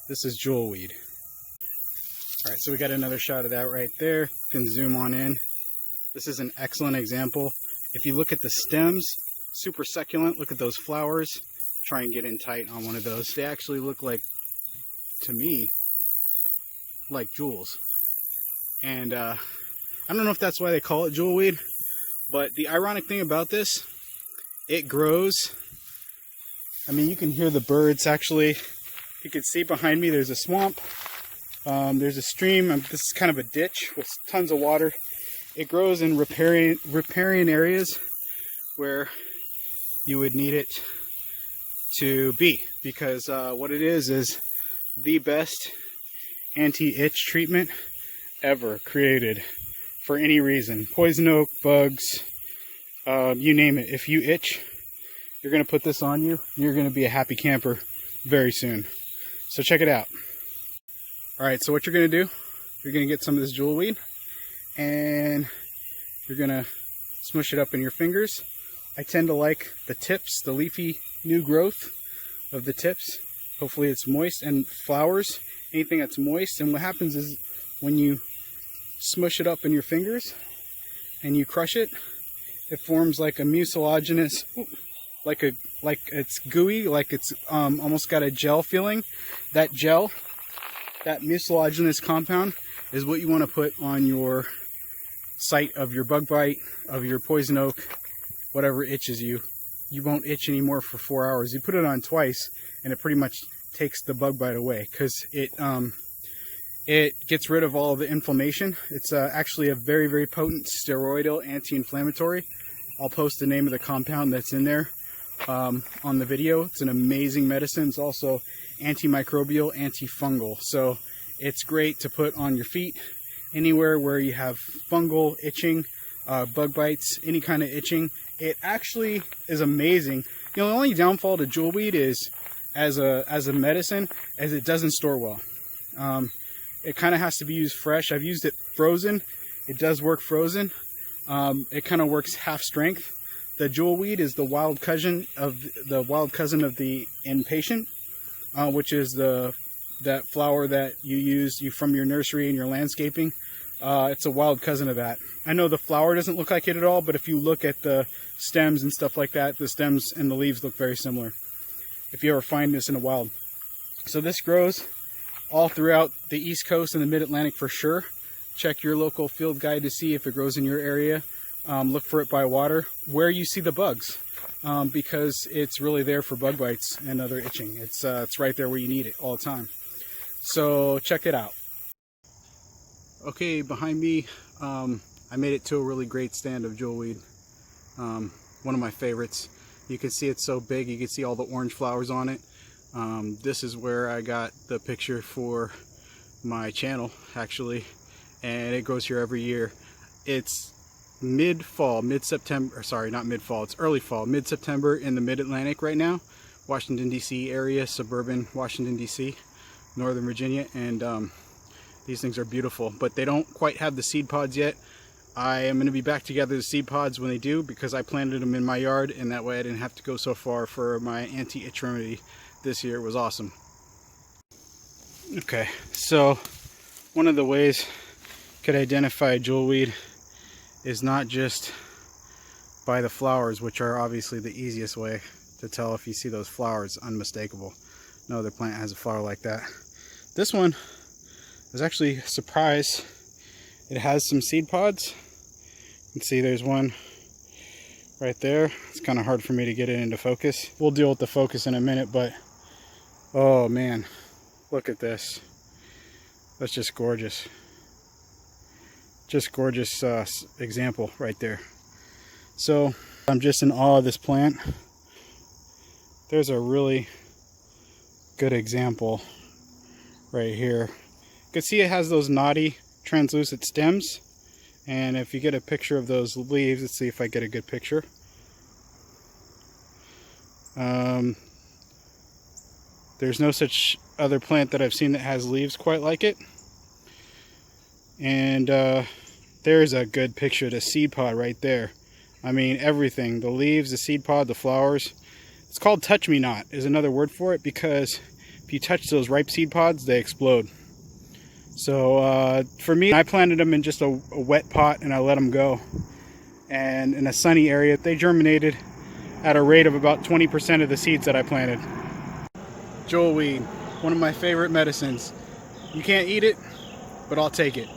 This is Jewelweed. Alright, so we got another shot of that right there. You can zoom on in. This is an excellent example. If you look at the stems, super succulent. Look at those flowers. Try and get in tight on one of those. They actually look like, to me, like jewels. And I don't know if that's why they call it jewelweed, but the ironic thing about this, it grows. I mean, you can hear the birds actually. You can see behind me there's a swamp. There's a stream. This is kind of a ditch with tons of water. It grows in riparian areas where you would need it to be, because what it is the best anti-itch treatment ever created for any reason. Poison oak, bugs, you name it. If you itch, you're going to put this on you. You're going to be a happy camper very soon. So check it out. Alright, so what you're going to do, you're going to get some of this jewelweed and you're going to smush it up in your fingers. I tend to like the tips, the leafy new growth of the tips. Hopefully it's moist, and flowers, anything that's moist. And what happens is when you smush it up in your fingers and you crush it, it forms like a mucilaginous, like it's gooey, like it's almost got a gel feeling. That gel, that mucilaginous compound, is what you want to put on your site of your bug bite, of your poison oak, whatever itches you. You won't itch anymore for 4 hours. You put it on twice and it pretty much takes the bug bite away, because it gets rid of all the inflammation. It's actually a very, very potent steroidal anti-inflammatory. I'll post the name of the compound that's in there on the video. It's an amazing medicine. It's also antimicrobial, anti-fungal. So it's great to put on your feet, anywhere where you have fungal itching, bug bites, any kind of itching. It actually is amazing. You know, the only downfall to jewelweed is as a medicine, as it doesn't store well. It kind of has to be used fresh. I've used it frozen. It does work frozen. It kind of works half strength. The jewelweed is the wild cousin of the impatient, which is that flower that you use from your nursery and your landscaping. It's a wild cousin of that. I know the flower doesn't look like it at all, but if you look at the stems and stuff like that, the stems and the leaves look very similar, if you ever find this in the wild. So this grows all throughout the East Coast and the Mid-Atlantic for sure. Check your local field guide to see if it grows in your area. Look for it by water, where you see the bugs, because it's really there for bug bites and other itching. It's right there where you need it all the time. So check it out. Okay, behind me, I made it to a really great stand of jewelweed. One of my favorites. You can see it's so big, you can see all the orange flowers on it. This is where I got the picture for my channel, actually, and it grows here every year. It's mid-fall, mid-September, sorry, not mid-fall, it's early fall, mid-September in the Mid-Atlantic right now, Washington, D.C. area, suburban Washington, D.C., Northern Virginia, and these things are beautiful, but they don't quite have the seed pods yet. I am going to be back together the seed pods when they do, because I planted them in my yard, and that way I didn't have to go so far for my anti-itch remedy this year. It was awesome. Okay, so one of the ways you could identify jewelweed is not just by the flowers, which are obviously the easiest way to tell. If you see those flowers, unmistakable. No other plant has a flower like that. This one is actually a surprise. It has some seed pods. You can see there's one right there. It's kind of hard for me to get it into focus. We'll deal with the focus in a minute, but oh man, look at this. That's just gorgeous. Just gorgeous example right there. So I'm just in awe of this plant. There's a really good example right here. You can see it has those knotty translucent stems, and if you get a picture of those leaves, let's see if I get a good picture. There's no such other plant that I've seen that has leaves quite like it. And there's a good picture of the seed pod right there. I mean, everything, the leaves, the seed pod, the flowers. It's called touch me not is another word for it, because if you touch those ripe seed pods, they explode. So for me, I planted them in just a wet pot and I let them go. And in a sunny area, they germinated at a rate of about 20% of the seeds that I planted. Jewelweed, one of my favorite medicines. You can't eat it, but I'll take it.